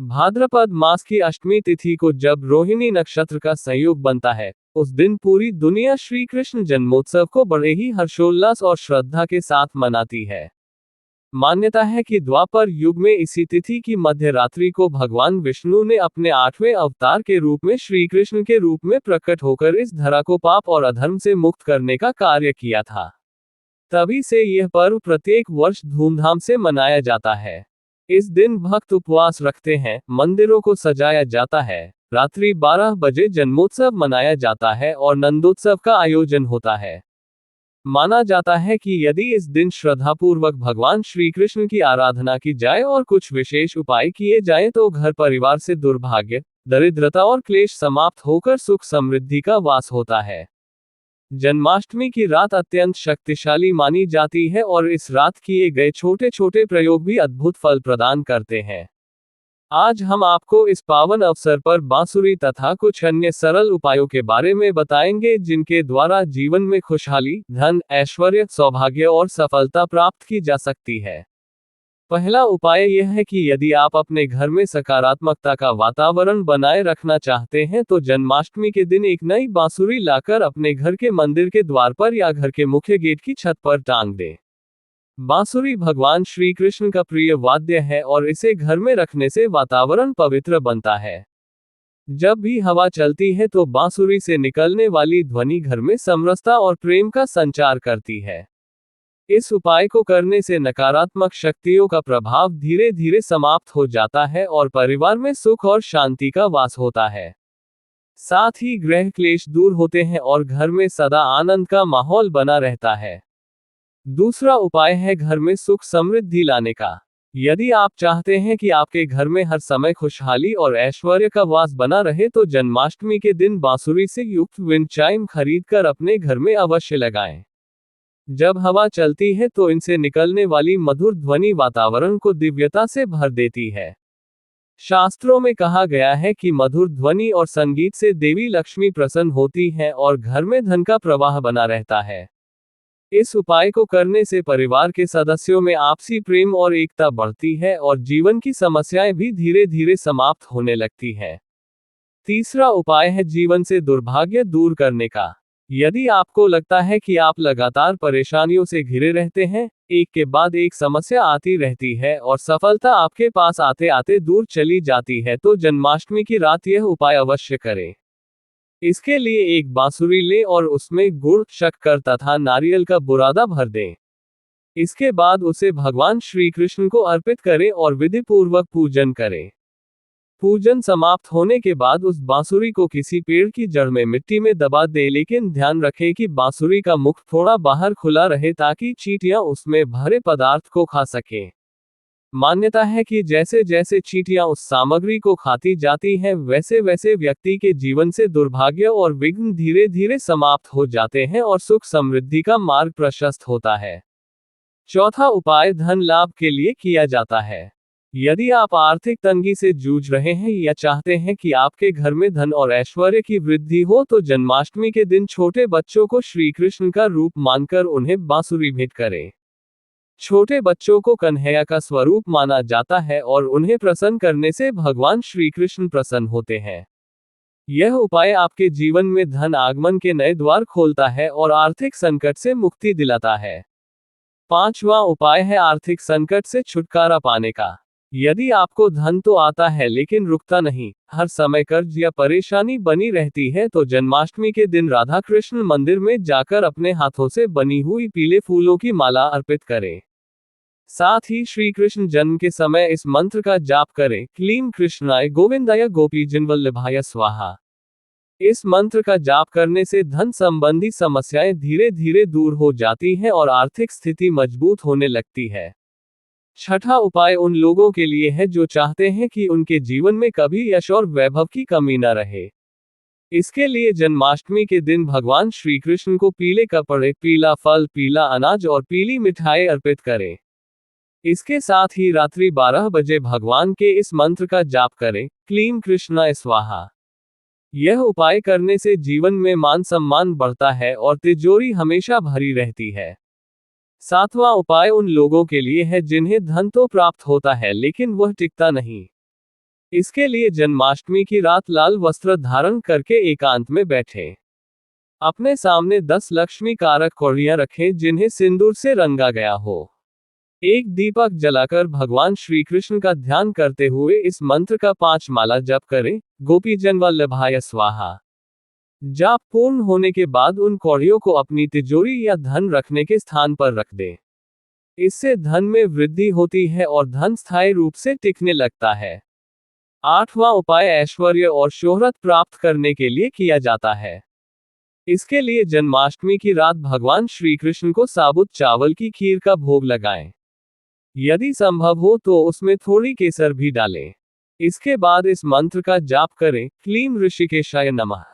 भाद्रपद मास की अष्टमी तिथि को जब रोहिणी नक्षत्र का संयोग बनता है, उस दिन पूरी दुनिया श्री कृष्ण जन्मोत्सव को बड़े ही हर्षोल्लास और श्रद्धा के साथ मनाती है। मान्यता है कि द्वापर युग में इसी तिथि की मध्य रात्रि को भगवान विष्णु ने अपने 8वें अवतार के रूप में श्री कृष्ण के रूप में प्रकट होकर इस धरा को पाप और अधर्म से मुक्त करने का कार्य किया था। तभी से यह पर्व प्रत्येक वर्ष धूमधाम से मनाया जाता है। इस दिन भक्त उपवास रखते हैं, मंदिरों को सजाया जाता है, रात्रि 12 बजे जन्मोत्सव मनाया जाता है और नंदोत्सव का आयोजन होता है। माना जाता है कि यदि इस दिन श्रद्धापूर्वक भगवान श्री कृष्ण की आराधना की जाए और कुछ विशेष उपाय किए जाएं तो घर परिवार से दुर्भाग्य, दरिद्रता और क्लेश समाप्त होकर सुख समृद्धि का वास होता है। जन्माष्टमी की रात अत्यंत शक्तिशाली मानी जाती है और इस रात किए गए छोटे छोटे प्रयोग भी अद्भुत फल प्रदान करते हैं। आज हम आपको इस पावन अवसर पर बांसुरी तथा कुछ अन्य सरल उपायों के बारे में बताएंगे जिनके द्वारा जीवन में खुशहाली, धन, ऐश्वर्य, सौभाग्य और सफलता प्राप्त की जा सकती है। पहला उपाय यह है कि यदि आप अपने घर में सकारात्मकता का वातावरण बनाए रखना चाहते हैं तो जन्माष्टमी के दिन एक नई बांसुरी लाकर अपने घर के मंदिर के द्वार पर या घर के मुख्य गेट की छत पर टांग दें। बांसुरी भगवान श्री कृष्ण का प्रिय वाद्य है और इसे घर में रखने से वातावरण पवित्र बनता है। जब भी हवा चलती है तो बांसुरी से निकलने वाली ध्वनि घर में समरसता और प्रेम का संचार करती है। इस उपाय को करने से नकारात्मक शक्तियों का प्रभाव धीरे धीरे समाप्त हो जाता है और परिवार में सुख और शांति का वास होता है। साथ ही ग्रह क्लेश दूर होते हैं और घर में सदा आनंद का माहौल बना रहता है। दूसरा उपाय है घर में सुख समृद्धि लाने का। यदि आप चाहते हैं कि आपके घर में हर समय खुशहाली और ऐश्वर्य का वास बना रहे तो जन्माष्टमी के दिन बांसुरी से युक्त विंड चाइम खरीदकर अपने घर में अवश्य लगाएं। जब हवा चलती है तो इनसे निकलने वाली मधुर ध्वनि वातावरण को दिव्यता से भर देती है। शास्त्रों में कहा गया है कि मधुर ध्वनि और संगीत से देवी लक्ष्मी प्रसन्न होती हैं और घर में धन का प्रवाह बना रहता है। इस उपाय को करने से परिवार के सदस्यों में आपसी प्रेम और एकता बढ़ती है और जीवन की समस्याएं भी धीरे धीरे समाप्त होने लगती हैं। तीसरा उपाय है जीवन से दुर्भाग्य दूर करने का। यदि आपको लगता है कि आप लगातार परेशानियों से घिरे रहते हैं, एक के बाद एक समस्या आती रहती है और सफलता आपके पास आते आते दूर चली जाती है तो जन्माष्टमी की रात यह उपाय अवश्य करें। इसके लिए एक बांसुरी लें और उसमें गुड़, शक्कर तथा नारियल का बुरादा भर दें। इसके बाद उसे भगवान श्री कृष्ण को अर्पित करें और विधि पूर्वक पूजन करें। पूजन समाप्त होने के बाद उस बांसुरी को किसी पेड़ की जड़ में मिट्टी में दबा दें, लेकिन ध्यान रखें कि बांसुरी का मुख थोड़ा बाहर खुला रहे ताकि चींटियां उसमें भरे पदार्थ को खा सकें। मान्यता है कि जैसे जैसे चींटियां उस सामग्री को खाती जाती हैं वैसे वैसे व्यक्ति के जीवन से दुर्भाग्य और विघ्न धीरे धीरे समाप्त हो जाते हैं और सुख समृद्धि का मार्ग प्रशस्त होता है। चौथा उपाय धन लाभ के लिए किया जाता है। यदि आप आर्थिक तंगी से जूझ रहे हैं या चाहते हैं कि आपके घर में धन और ऐश्वर्य की वृद्धि हो तो जन्माष्टमी के दिन छोटे बच्चों को श्री कृष्ण का रूप मानकर उन्हें बांसुरी भेंट करें। छोटे बच्चों को कन्हैया का स्वरूप माना जाता है और उन्हें प्रसन्न करने से भगवान श्री कृष्ण प्रसन्न होते हैं। यह उपाय आपके जीवन में धन आगमन के नए द्वार खोलता है और आर्थिक संकट से मुक्ति दिलाता है। पांचवा उपाय है आर्थिक संकट से छुटकारा पाने का। यदि आपको धन तो आता है लेकिन रुकता नहीं, हर समय कर्ज या परेशानी बनी रहती है तो जन्माष्टमी के दिन राधा कृष्ण मंदिर में जाकर अपने हाथों से बनी हुई पीले फूलों की माला अर्पित करें। साथ ही श्री कृष्ण जन्म के समय इस मंत्र का जाप करें, क्लीं कृष्णाय गोविंदाय गोपीजनवल्लभाय स्वाहा। इस मंत्र का जाप करने से धन संबंधी समस्याएं धीरे धीरे दूर हो जाती हैं और आर्थिक स्थिति मजबूत होने लगती है। छठा उपाय उन लोगों के लिए है जो चाहते हैं कि उनके जीवन में कभी यश और वैभव की कमी न रहे। इसके लिए जन्माष्टमी के दिन भगवान श्री कृष्ण को पीले कपड़े, पीला फल, पीला अनाज और पीली मिठाई अर्पित करें। इसके साथ ही रात्रि 12 बजे भगवान के इस मंत्र का जाप करें, क्लीं कृष्णाय स्वाहा। यह उपाय करने से जीवन में मान सम्मान बढ़ता है और तिजोरी हमेशा भरी रहती है। सातवां उपाय उन लोगों के लिए है जिन्हें धन तो प्राप्त होता है लेकिन वह टिकता नहीं। इसके लिए जन्माष्टमी की रात लाल वस्त्र धारण करके एकांत में बैठें। अपने सामने 10 लक्ष्मी कारक कौड़ियां रखें जिन्हें सिंदूर से रंगा गया हो। एक दीपक जलाकर भगवान श्री कृष्ण का ध्यान करते हुए इस मंत्र का 5 माला जप करें। गोपीजन वल्लभाय स्वाहा। जाप पूर्ण होने के बाद उन कौड़ियों को अपनी तिजोरी या धन रखने के स्थान पर रख दें। इससे धन में वृद्धि होती है और धन स्थायी रूप से टिकने लगता है। 8वां उपाय ऐश्वर्य और शोहरत प्राप्त करने के लिए किया जाता है। इसके लिए जन्माष्टमी की रात भगवान श्री कृष्ण को साबुत चावल की खीर का भोग लगाएं। यदि संभव हो तो उसमें थोड़ी केसर भी डालें। इसके बाद इस मंत्र का जाप करें, क्लीम ऋषिकेशाय नमः।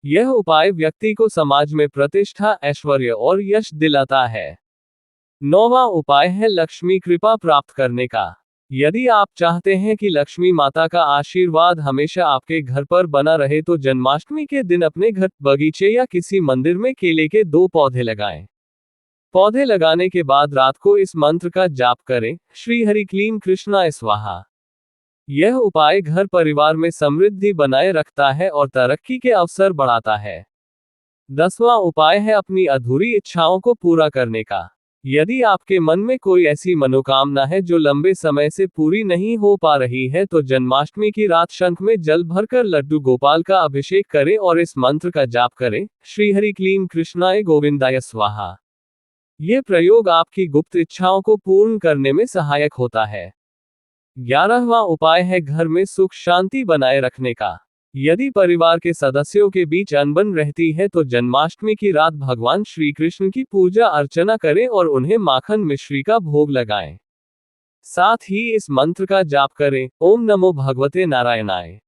यह उपाय व्यक्ति को समाज में प्रतिष्ठा, ऐश्वर्य और यश दिलाता है। 9वां उपाय है लक्ष्मी कृपा प्राप्त करने का। यदि आप चाहते हैं कि लक्ष्मी माता का आशीर्वाद हमेशा आपके घर पर बना रहे तो जन्माष्टमी के दिन अपने घर, बगीचे या किसी मंदिर में केले के 2 पौधे लगाएं। पौधे लगाने के बाद रात को इस मंत्र का जाप करें, श्री हरि क्लीम कृष्णाय स्वाहा। यह उपाय घर परिवार में समृद्धि बनाए रखता है और तरक्की के अवसर बढ़ाता है। 10वां उपाय है अपनी अधूरी इच्छाओं को पूरा करने का। यदि आपके मन में कोई ऐसी मनोकामना है जो लंबे समय से पूरी नहीं हो पा रही है तो जन्माष्टमी की रात शंख में जल भरकर लड्डू गोपाल का अभिषेक करें और इस मंत्र का जाप करें, श्री हरि क्लीम कृष्णाय गोविंदाय स्वाहा। ये प्रयोग आपकी गुप्त इच्छाओं को पूर्ण करने में सहायक होता है। 11वां उपाय है घर में सुख शांति बनाए रखने का। यदि परिवार के सदस्यों के बीच अनबन रहती है तो जन्माष्टमी की रात भगवान श्री कृष्ण की पूजा अर्चना करें और उन्हें माखन मिश्री का भोग लगाएं। साथ ही इस मंत्र का जाप करें, ओम नमो भगवते नारायणाय।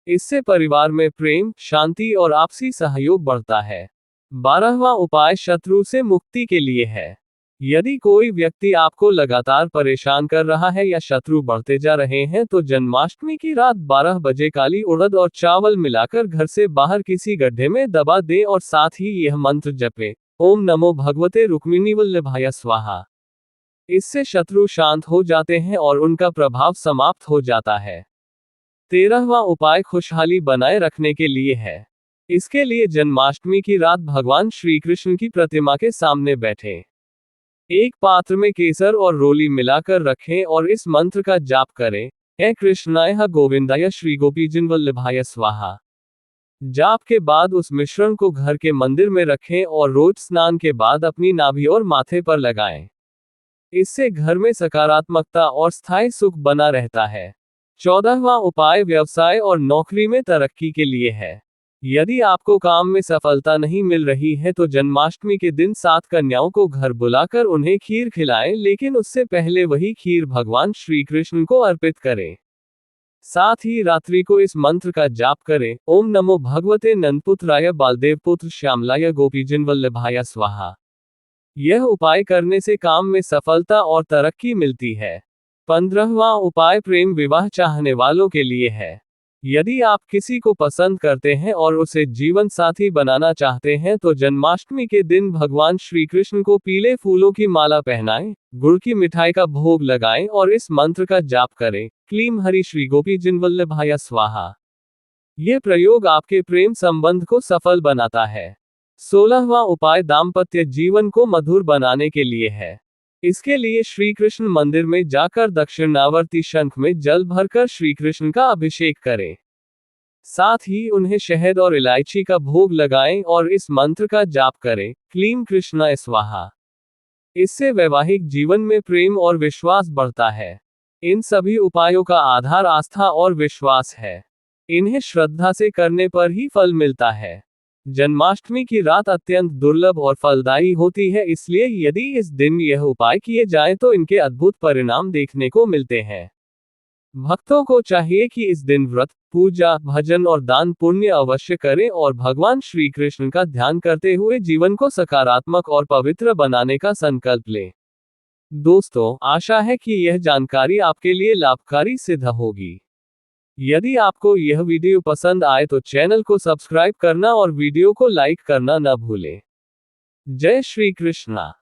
इससे परिवार में प्रेम, शांति और आपसी सहयोग बढ़ता है। 12वां उपाय शत्रु से मुक्ति के लिए है। यदि कोई व्यक्ति आपको लगातार परेशान कर रहा है या शत्रु बढ़ते जा रहे हैं तो जन्माष्टमी की रात 12 बजे काली उड़द और चावल मिलाकर घर से बाहर किसी गड्ढे में दबा दें और साथ ही यह मंत्र जपें, ओम नमो भगवते रुक्मिणी वल्लभाय स्वाहा। इससे शत्रु शांत हो जाते हैं और उनका प्रभाव समाप्त हो जाता है। 13वां उपाय खुशहाली बनाए रखने के लिए है। इसके लिए जन्माष्टमी की रात भगवान श्री कृष्ण की प्रतिमा के सामने बैठें। एक पात्र में केसर और रोली मिलाकर रखें और इस मंत्र का जाप करें, हे कृष्णाय गोविंदाय श्री गोपीजन वल्लभाय स्वाहा। जाप के बाद उस मिश्रण को घर के मंदिर में रखें और रोज स्नान के बाद अपनी नाभि और माथे पर लगाएं। इससे घर में सकारात्मकता और स्थायी सुख बना रहता है। 14वां उपाय व्यवसाय और नौकरी में तरक्की के लिए है। यदि आपको काम में सफलता नहीं मिल रही है तो जन्माष्टमी के दिन 7 कन्याओं को घर बुलाकर उन्हें खीर खिलाएं, लेकिन उससे पहले वही खीर भगवान श्री कृष्ण को अर्पित करें। साथ ही रात्रि को इस मंत्र का जाप करें, ओम नमो भगवते नंदपुत्राय बालदेवपुत्र श्यामलाय गोपीजन वल्लभाय स्वाहा। यह उपाय करने से काम में सफलता और तरक्की मिलती है। 15वां उपाय प्रेम विवाह चाहने वालों के लिए है। यदि आप किसी को पसंद करते हैं और उसे जीवन साथी बनाना चाहते हैं तो जन्माष्टमी के दिन भगवान श्री कृष्ण को पीले फूलों की माला पहनाएं, गुड़ की मिठाई का भोग लगाएं और इस मंत्र का जाप करें, क्लीम हरि श्री गोपीजन वल्लभाय स्वाहा। ये प्रयोग आपके प्रेम संबंध को सफल बनाता है। 16वां उपाय दाम्पत्य जीवन को मधुर बनाने के लिए है। इसके लिए श्री कृष्ण मंदिर में जाकर दक्षिणावर्ती शंख में जल भरकर श्री कृष्ण का अभिषेक करें। साथ ही उन्हें शहद और इलायची का भोग लगाएं और इस मंत्र का जाप करें, क्लीम कृष्णाय स्वाहा। इससे वैवाहिक जीवन में प्रेम और विश्वास बढ़ता है। इन सभी उपायों का आधार आस्था और विश्वास है। इन्हें श्रद्धा से करने पर ही फल मिलता है। जन्माष्टमी की रात अत्यंत दुर्लभ और फलदायी होती है, इसलिए यदि इस दिन यह उपाय किए जाएं तो इनके अद्भुत परिणाम देखने को मिलते हैं। भक्तों को चाहिए कि इस दिन व्रत, पूजा, भजन और दान पुण्य अवश्य करें और भगवान श्री कृष्ण का ध्यान करते हुए जीवन को सकारात्मक और पवित्र बनाने का संकल्प लें। दोस्तों, आशा है कि यह जानकारी आपके लिए लाभकारी सिद्ध होगी। यदि आपको यह वीडियो पसंद आए तो चैनल को सब्सक्राइब करना और वीडियो को लाइक करना न भूलें। जय श्री कृष्णा।